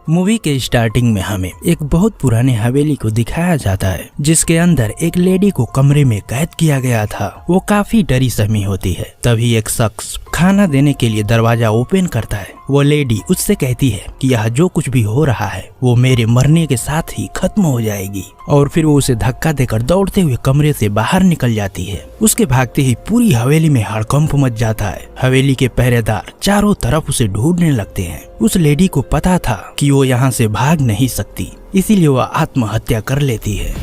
Movie के starting में हमें एक बहुत पुराने हवेली को दिखाया जाता है जिसके अंदर एक लेडी को कमरे में कैद किया गया था। वो काफी डरी सहमी होती है। तभी एक शख्स खाना देने के लिए दरवाजा ओपन करता है। वो लेडी उससे कहती है कि यह जो कुछ भी हो रहा है वो मेरे मरने के साथ ही खत्म हो जाएगी, और फिर वो उसे धक्का देकर दौड़ते हुए कमरे से बाहर निकल जाती है। उसके भागते ही पूरी हवेली में हड़कंप मच जाता है। हवेली के पहरेदार चारों तरफ उसे ढूंढने लगते हैं। उस लेडी को पता था कि वो यहाँ से भाग नहीं सकती, इसीलिए वह आत्महत्या कर लेती है।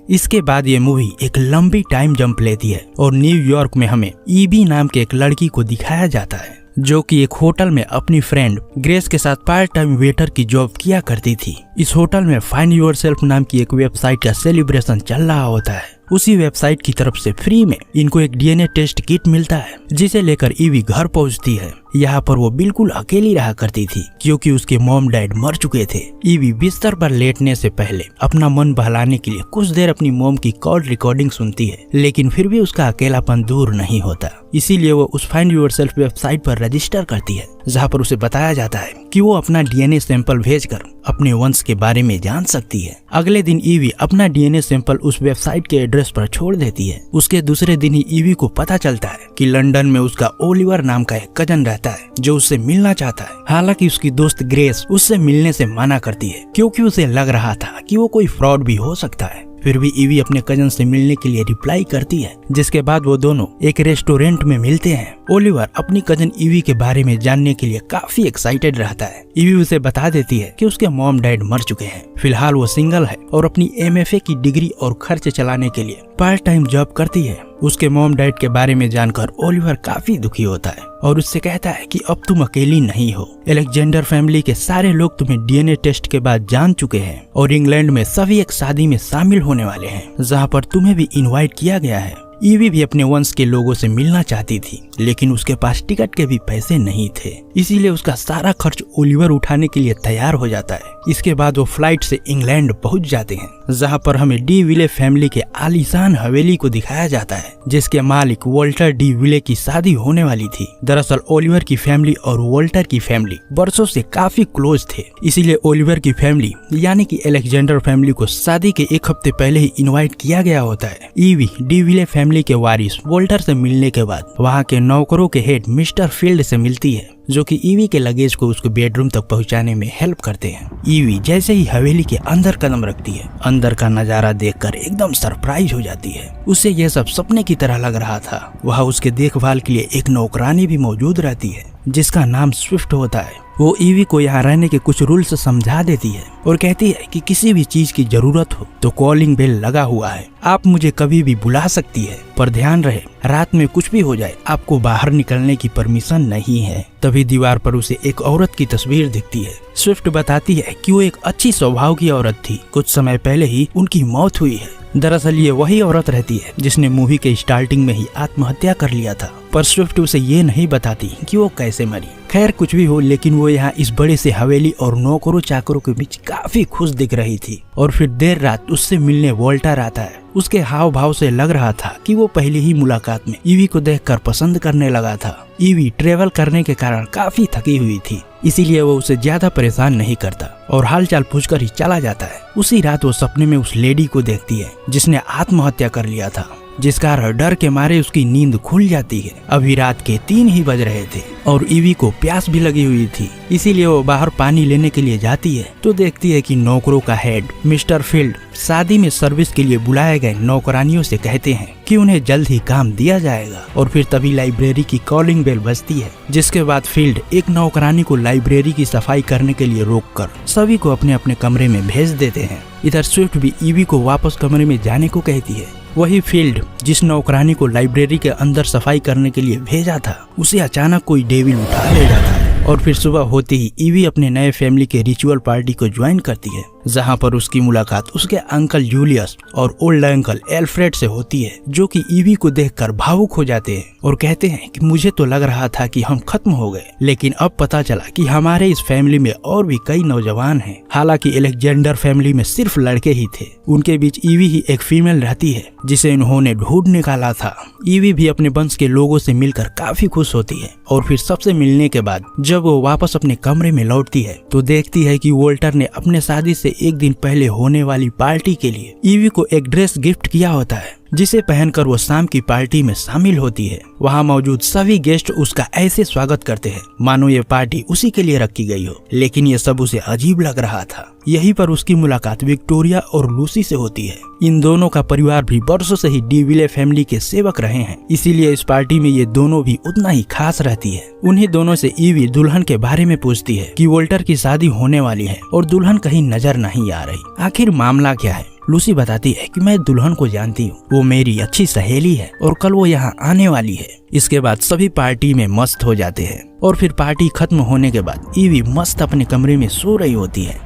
इसके बाद ये मूवी एक लंबी टाइम जंप लेती है और न्यूयॉर्क में हमें ईवी नाम के एक लड़की को दिखाया जाता है जो कि एक होटल में अपनी फ्रेंड ग्रेस के साथ पार्ट टाइम वेटर की जॉब किया करती थी। इस होटल में फाइंड योरसेल्फ नाम की एक वेबसाइट का सेलिब्रेशन चल रहा होता है। उसी वेबसाइट की तरफ से फ्री में इनको एक डीएनए टेस्ट किट मिलता है जिसे लेकर ईवी घर पहुंचती है। यहाँ पर वो बिल्कुल अकेली रहा करती थी क्योंकि उसके मॉम डैड मर चुके थे। ईवी बिस्तर पर लेटने से पहले अपना मन बहलाने के लिए कुछ देर अपनी मॉम की कॉल रिकॉर्डिंग सुनती है, लेकिन फिर भी उसका अकेलापन दूर नहीं होता। इसीलिए वो उस फाइंड योरसेल्फ वेबसाइट पर रजिस्टर करती है जहाँ पर उसे बताया जाता है कि वो अपना डीएनए सैंपल भेजकर अपने वंश के बारे में जान सकती है। अगले दिन ईवी अपना डीएनए सैंपल उस वेबसाइट के एड्रेस पर छोड़ देती है। उसके दूसरे दिन ही ईवी को पता चलता है कि लंदन में उसका ओलिवर नाम का एक कजन रहता है जो उससे मिलना चाहता है। हालांकि उसकी दोस्त ग्रेस उससे मिलने से मना करती है क्योंकि उसे लग रहा था कि वो कोई फ्रॉड भी हो सकता है। फिर भी ईवी अपने कजन से मिलने के लिए रिप्लाई करती है, जिसके बाद वो दोनों एक रेस्टोरेंट में मिलते हैं। ओलिवर अपनी कजन ईवी के बारे में जानने के लिए काफी एक्साइटेड रहता है। ईवी उसे बता देती है कि उसके मॉम डैड मर चुके हैं। फिलहाल वो सिंगल है और अपनी एमएफए की डिग्री और खर्च चलाने के लिए पार्ट टाइम जॉब करती है। उसके मॉम डैड के बारे में जानकर ओलिवर काफी दुखी होता है और उससे कहता है कि अब तुम अकेली नहीं हो। अलेक्जेंडर फैमिली के सारे लोग तुम्हें डीएनए टेस्ट के बाद जान चुके हैं और इंग्लैंड में सभी एक शादी में शामिल होने वाले हैं जहाँ पर तुम्हें भी इनवाइट किया गया है। ईवी भी अपने वंश के लोगों से मिलना चाहती थी, लेकिन उसके पास टिकट के भी पैसे नहीं थे, इसीलिए उसका सारा खर्च ओलिवर उठाने के लिए तैयार हो जाता है। इसके बाद वो फ्लाइट से इंग्लैंड पहुंच जाते हैं जहां पर हमें डी विले फैमिली के आलीशान हवेली को दिखाया जाता है जिसके मालिक वॉल्टर डी विले की शादी होने वाली थी। दरअसल ओलिवर की फैमिली और वॉल्टर की फैमिली बरसों से काफी क्लोज थे, इसीलिए ओलिवर की फैमिली यानी कि अलेक्जेंडर फैमिली को शादी के एक हफ्ते पहले ही इन्वाइट किया गया होता है। ईवी डी विले फैमिली के वारिस वॉल्टर से मिलने के बाद वहाँ के नौकरों के हेड मिस्टर फील्ड से मिलती है जो कि ईवी के लगेज को उसके बेडरूम तक पहुंचाने में हेल्प करते हैं। ईवी जैसे ही हवेली के अंदर कदम रखती है, अंदर का नजारा देखकर एकदम सरप्राइज हो जाती है। उसे यह सब सपने की तरह लग रहा था। वह उसके देखभाल के लिए एक नौकरानी भी मौजूद रहती है जिसका नाम स्विफ्ट होता है। वो ईवी को यहाँ रहने के कुछ रूल्स समझा देती है और कहती है कि किसी भी चीज की जरूरत हो तो कॉलिंग बेल लगा हुआ है, आप मुझे कभी भी बुला सकती है, पर ध्यान रहे रात में कुछ भी हो जाए आपको बाहर निकलने की परमिशन नहीं है। तभी दीवार पर उसे एक औरत की तस्वीर दिखती है। स्विफ्ट बताती है कि वो एक अच्छी स्वभाव की औरत थी, कुछ समय पहले ही उनकी मौत हुई है। दरअसल ये वही औरत रहती है जिसने मूवी के स्टार्टिंग में ही आत्महत्या कर लिया था, पर स्विफ्ट उसे ये नहीं बताती कि वो कैसे मरी। खैर कुछ भी हो, लेकिन वो यहाँ इस बड़े से हवेली और नौकरों चाकरों के बीच काफी खुश दिख रही थी। और फिर देर रात उससे मिलने वॉल्टर आता है। उसके हाव भाव से लग रहा था कि वो पहली ही मुलाकात में ईवी को देखकर पसंद करने लगा था। ईवी ट्रेवल करने के कारण काफी थकी हुई थी, इसीलिए वो उसे ज्यादा परेशान नहीं करता और हालचाल पूछकर ही चला जाता है। उसी रात वो सपने में उस लेडी को देखती है जिसने आत्महत्या कर लिया था, जिस कारण डर के मारे उसकी नींद खुल जाती है। अभी रात के 3 ही बज रहे थे और ईवी को प्यास भी लगी हुई थी, इसीलिए वो बाहर पानी लेने के लिए जाती है तो देखती है कि नौकरों का हेड मिस्टर फील्ड शादी में सर्विस के लिए बुलाए गए नौकरानियों से कहते हैं कि उन्हें जल्द ही काम दिया जाएगा। और फिर तभी लाइब्रेरी की कॉलिंग बेल बजती है, जिसके बाद फील्ड एक नौकरानी को लाइब्रेरी की सफाई करने के लिए रोककर सभी को अपने अपने कमरे में भेज देते हैं। इधर स्विफ्ट भी ईवी को वापस कमरे में जाने को कहती है। वही फील्ड जिस नौकरानी को लाइब्रेरी के अंदर सफाई करने के लिए भेजा था, उसे अचानक कोई डेविल उठा ले जाता है। और फिर सुबह होते ही ईवी अपने नए फैमिली के रिचुअल पार्टी को ज्वाइन करती है। जहाँ पर उसकी मुलाकात उसके अंकल जूलियस और ओल्ड अंकल एल्फ्रेड से होती है, जो कि ईवी को देखकर भावुक हो जाते हैं और कहते हैं कि मुझे तो लग रहा था कि हम खत्म हो गए, लेकिन अब पता चला कि हमारे इस फैमिली में और भी कई नौजवान हैं। हालांकि अलेक्जेंडर फैमिली में सिर्फ लड़के ही थे, उनके बीच ईवी ही एक फीमेल रहती है जिसे इन्होंने ढूंढ निकाला था। ईवी भी अपने वंश के लोगों से मिलकर काफी खुश होती है और फिर सबसे मिलने के बाद जब वो वापस अपने कमरे में लौटती है तो देखती है कि वोल्टर ने अपने शादी से एक दिन पहले होने वाली पार्टी के लिए ईवी को एक ड्रेस गिफ्ट किया होता है, जिसे पहनकर वो शाम की पार्टी में शामिल होती है। वहाँ मौजूद सभी गेस्ट उसका ऐसे स्वागत करते हैं मानो ये पार्टी उसी के लिए रखी गई हो, लेकिन ये सब उसे अजीब लग रहा था। यहीं पर उसकी मुलाकात विक्टोरिया और लूसी से होती है। इन दोनों का परिवार भी बरसों से ही डिविले फैमिली के सेवक रहे हैं, इसीलिए इस पार्टी में ये दोनों भी उतना ही खास रहती है। उन्हीं दोनों से ईवी दुल्हन के बारे में पूछती है कि वोल्टर की शादी होने वाली है और दुल्हन कहीं नजर नहीं आ रही, आखिर मामला क्या है। लूसी बताती है कि मैं दुल्हन को जानती हूँ, वो मेरी अच्छी सहेली है और कल वो यहाँ आने वाली है। इसके बाद सभी पार्टी में मस्त हो जाते हैं और फिर पार्टी खत्म होने के बाद ईवी मस्त अपने कमरे में सो रही होती है।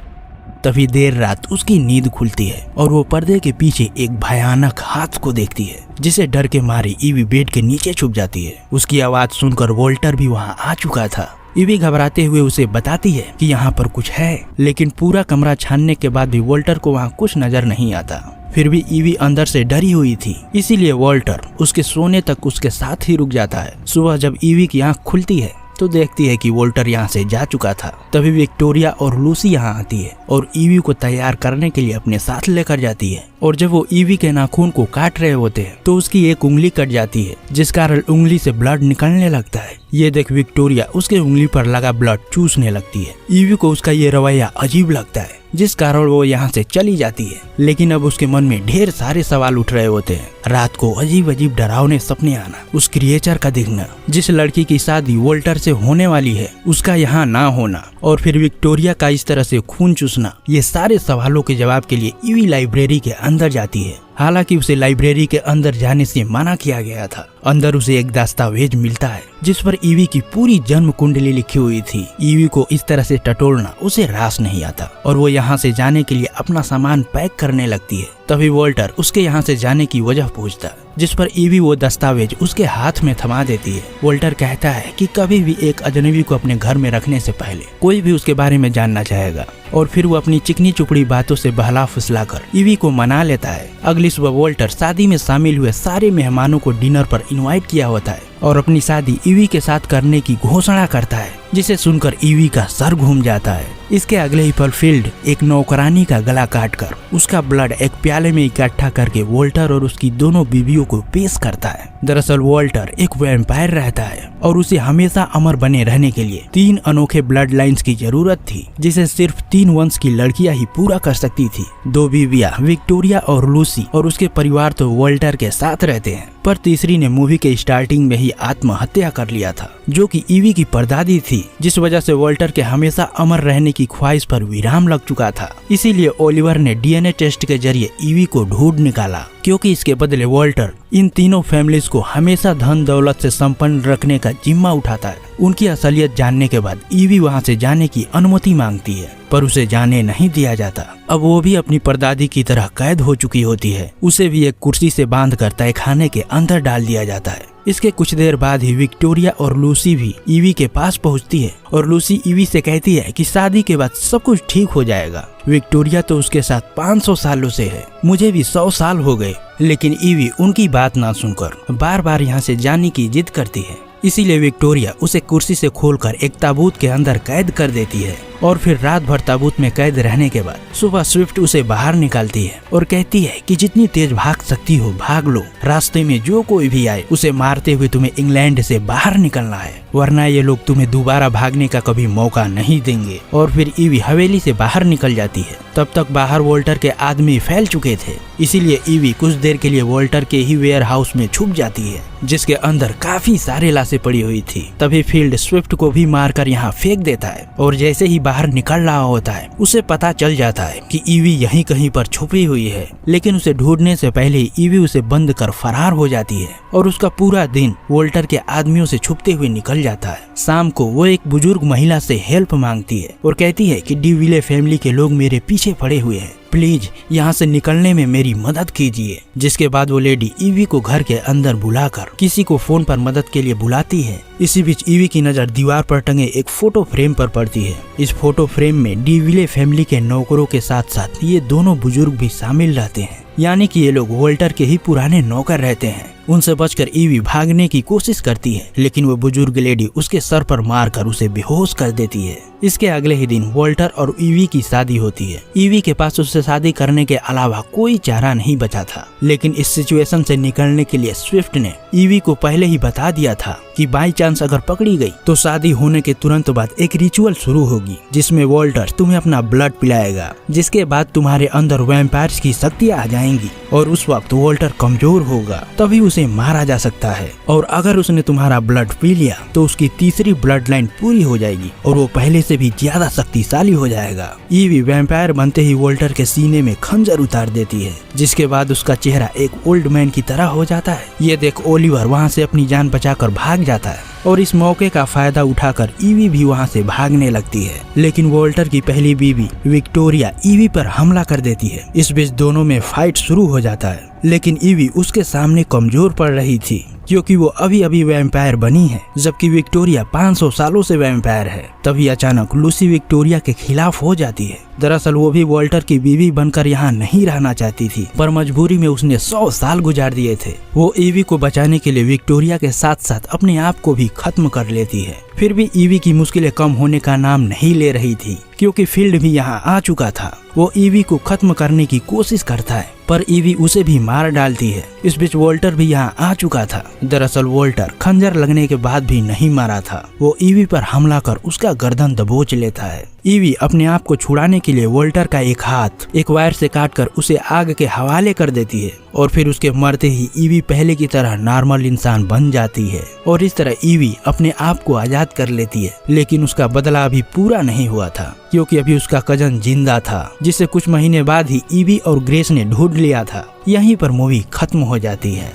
तभी देर रात उसकी नींद खुलती है और वो पर्दे के पीछे एक भयानक हाथ को देखती है, जिसे डर के मारे ईवी बेड के नीचे छुप जाती है। उसकी आवाज सुनकर वोल्टर भी वहाँ आ चुका था। ईवी घबराते हुए उसे बताती है कि यहाँ पर कुछ है, लेकिन पूरा कमरा छानने के बाद भी वोल्टर को वहाँ कुछ नजर नहीं आता। फिर भी ईवी अंदर से डरी हुई थी, इसीलिए वोल्टर उसके सोने तक उसके साथ ही रुक जाता है। सुबह जब ईवी की आंख खुलती है तो देखती है कि वोल्टर यहाँ से जा चुका था। तभी विक्टोरिया और लूसी यहाँ आती है और ईवी को तैयार करने के लिए अपने साथ लेकर जाती है। और जब वो ईवी के नाखून को काट रहे होते हैं तो उसकी एक उंगली कट जाती है, जिस कारण उंगली से ब्लड निकलने लगता है। ये देख विक्टोरिया उसके उंगली पर लगा ब्लड चूसने लगती है। ईवी को उसका ये रवैया अजीब लगता है, जिस कारण वो यहाँ से चली जाती है। लेकिन अब उसके मन में ढेर सारे सवाल उठ रहे होते हैं। रात को अजीब अजीब डरावने सपने आना, उस क्रिएचर का दिखना, जिस लड़की की शादी वोल्टर से होने वाली है उसका यहाँ ना होना, और फिर विक्टोरिया का इस तरह से खून चूसना। ये सारे सवालों के जवाब के लिए ईवी लाइब्रेरी के अंदर जाती है। हालांकि उसे लाइब्रेरी के अंदर जाने से मना किया गया था। अंदर उसे एक दस्तावेज मिलता है जिस पर ईवी की पूरी जन्म कुंडली लिखी हुई थी। ईवी को इस तरह से टटोलना उसे रास नहीं आता और वो यहाँ से जाने के लिए अपना सामान पैक करने लगती है। तभी वोल्टर उसके यहाँ से जाने की वजह पूछता है, जिस पर ईवी वो दस्तावेज उसके हाथ में थमा देती है। वोल्टर कहता है कि कभी भी एक अजनबी को अपने घर में रखने से पहले कोई भी उसके बारे में जानना चाहेगा, और फिर वो अपनी चिकनी चुपड़ी बातों से बहला फुसलाकर ईवी को मना लेता है। अगली सुबह वोल्टर शादी में शामिल हुए सारे मेहमानों को डिनर पर इनवाइट किया होता है और अपनी शादी ईवी के साथ करने की घोषणा करता है, जिसे सुनकर ईवी का सर घूम जाता है। इसके अगले ही पल फील्ड एक नौकरानी का गला काटकर उसका ब्लड एक प्याले में इकट्ठा करके वोल्टर और उसकी दोनों बीवियों को पेश करता है। दरअसल वोल्टर एक वैम्पायर रहता है और उसे हमेशा अमर बने रहने के लिए 3 अनोखे ब्लड लाइन्स की जरूरत थी, जिसे सिर्फ 3 वंश की लड़कियां ही पूरा कर सकती थी। 2 बीवियां विक्टोरिया और लूसी और उसके परिवार तो वोल्टर के साथ रहते हैं, पर तीसरी ने मूवी के स्टार्टिंग में ही आत्महत्या कर लिया था, जो कि ईवी की परदादी थी, जिस वजह से वोल्टर के हमेशा अमर रहने की ख्वाहिश पर विराम लग चुका था। इसीलिए ओलिवर ने डीएनए टेस्ट के जरिए ईवी को ढूंढ निकाला, क्योंकि इसके बदले वोल्टर इन तीनों फैमिलीज को हमेशा धन दौलत से संपन्न रखने का जिम्मा उठाता है। उनकी असलियत जानने के बाद ईवी वहां से जाने की अनुमति मांगती है, पर उसे जाने नहीं दिया जाता। अब वो भी अपनी परदादी की तरह कैद हो चुकी होती है। उसे भी एक कुर्सी से बांधकर तहखाने के अंदर डाल दिया जाता है। इसके कुछ देर बाद ही विक्टोरिया और लूसी भी ईवी के पास पहुंचती है और लूसी ईवी से कहती है कि शादी के बाद सब कुछ ठीक हो जाएगा। विक्टोरिया तो उसके साथ 500 सालों से है, मुझे भी 100 साल हो गए, लेकिन ईवी उनकी बात ना सुनकर बार बार यहाँ से जाने की जिद करती है। इसीलिए विक्टोरिया उसे कुर्सी से खोलकर एक ताबूत के अंदर कैद कर देती है और फिर रात भर ताबूत में कैद रहने के बाद सुबह स्विफ्ट उसे बाहर निकालती है और कहती है कि जितनी तेज भाग सकती हो भाग लो, रास्ते में जो कोई भी आए उसे मारते हुए तुम्हें इंग्लैंड से बाहर निकलना है, वरना ये लोग तुम्हें दोबारा भागने का कभी मौका नहीं देंगे। और फिर ईवी हवेली से बाहर निकल जाती है। तब तक बाहर वोल्टर के आदमी फैल चुके थे, इसीलिए ईवी कुछ देर के लिए वोल्टर के ही वेयर हाउस में छुप जाती है, जिसके अंदर काफी सारे लाशें पड़ी हुई थी। तभी फील्ड स्विफ्ट को भी मारकर यहाँ फेंक देता है और जैसे ही बाहर निकल रहा होता है उसे पता चल जाता है कि ईवी यहीं कहीं पर छुपी हुई है, लेकिन उसे ढूंढने से पहले ईवी उसे बंद कर फरार हो जाती है और उसका पूरा दिन वोल्टर के आदमियों से छुपते हुए निकल जाता है। शाम को वो एक बुजुर्ग महिला से हेल्प मांगती है और कहती है कि डिविले फैमिली के लोग मेरे पीछे पड़े हुए हैं, प्लीज यहाँ से निकलने में मेरी मदद कीजिए। जिसके बाद वो लेडी ईवी को घर के अंदर बुलाकर किसी को फोन पर मदद के लिए बुलाती है। इसी बीच ईवी की नजर दीवार पर टंगे एक फोटो फ्रेम पर पड़ती है। इस फोटो फ्रेम में डिविले फैमिली के नौकरों के साथ साथ ये दोनों बुजुर्ग भी शामिल रहते हैं, यानी कि ये लोग वोल्टर के ही पुराने नौकर रहते हैं। उनसे बचकर ईवी भागने की कोशिश करती है, लेकिन वो बुजुर्ग लेडी उसके सर पर मारकर उसे बेहोश कर देती है। इसके अगले ही दिन वोल्टर और ईवी की शादी होती है। ईवी के पास उससे शादी करने के अलावा कोई चारा नहीं बचा था, लेकिन इस सिचुएशन से निकलने के लिए स्विफ्ट ने ईवी को पहले ही बता दिया था कि बाई चांस अगर पकड़ी गई तो शादी होने के तुरंत बाद एक रिचुअल शुरू होगी जिसमें वोल्टर तुम्हें अपना ब्लड पिलाएगा, जिसके बाद तुम्हारे अंदर वैम्पायर्स की शक्तियां आ जाएंगी और उस वक्त वोल्टर कमजोर होगा, तभी उसे मारा जा सकता है। और अगर उसने तुम्हारा ब्लड पी लिया तो उसकी तीसरी ब्लड लाइन पूरी हो जाएगी और वो पहले से भी ज्यादा शक्तिशाली हो जाएगा। ईवी वैम्पायर बनते ही वोल्टर के सीने में खंजर उतार देती है, जिसके बाद उसका चेहरा एक ओल्ड मैन की तरह हो जाता है। ये देख ओलिवर वहाँ से अपनी जान बचाकर भाग जाता है और इस मौके का फायदा उठाकर ईवी भी वहाँ से भागने लगती है, लेकिन वोल्टर की पहली बीवी विक्टोरिया ईवी पर हमला कर देती है। इस बीच दोनों में फाइट शुरू हो जाता है, लेकिन ईवी उसके सामने कमजोर पड़ रही थी क्योंकि वो अभी अभी वैम्पायर बनी है, जबकि विक्टोरिया 500 सालों से वैम्पायर है। तभी अचानक लूसी विक्टोरिया के खिलाफ हो जाती है। दरअसल वो भी वोल्टर की बीवी बनकर यहाँ नहीं रहना चाहती थी, पर मजबूरी में उसने 100 साल गुजार दिए थे। वो ईवी को बचाने के लिए विक्टोरिया के साथ साथ अपने आप को भी खत्म कर लेती है। फिर भी ईवी की मुश्किलें कम होने का नाम नहीं ले रही थी, क्योंकि फील्ड भी यहाँ आ चुका था। वो ईवी को खत्म करने की कोशिश करता है, पर ईवी उसे भी मार डालती है। इस बीच वोल्टर भी यहाँ आ चुका था। दरअसल वोल्टर खंजर लगने के बाद भी नहीं मारा था। वो ईवी पर हमला कर उसका गर्दन दबोच लेता है। ईवी अपने आप को छुड़ाने के लिए वोल्टर का एक हाथ एक वायर से काटकर उसे आग के हवाले कर देती है और फिर उसके मरते ही ईवी पहले की तरह नॉर्मल इंसान बन जाती है और इस तरह ईवी अपने आप को आजाद कर लेती है। लेकिन उसका बदला अभी पूरा नहीं हुआ था, क्योंकि अभी उसका कजन जिंदा था, जिसे कुछ महीने बाद ही ईवी और ग्रेस ने ढूंढ लिया था। यहीं पर मूवी खत्म हो जाती है।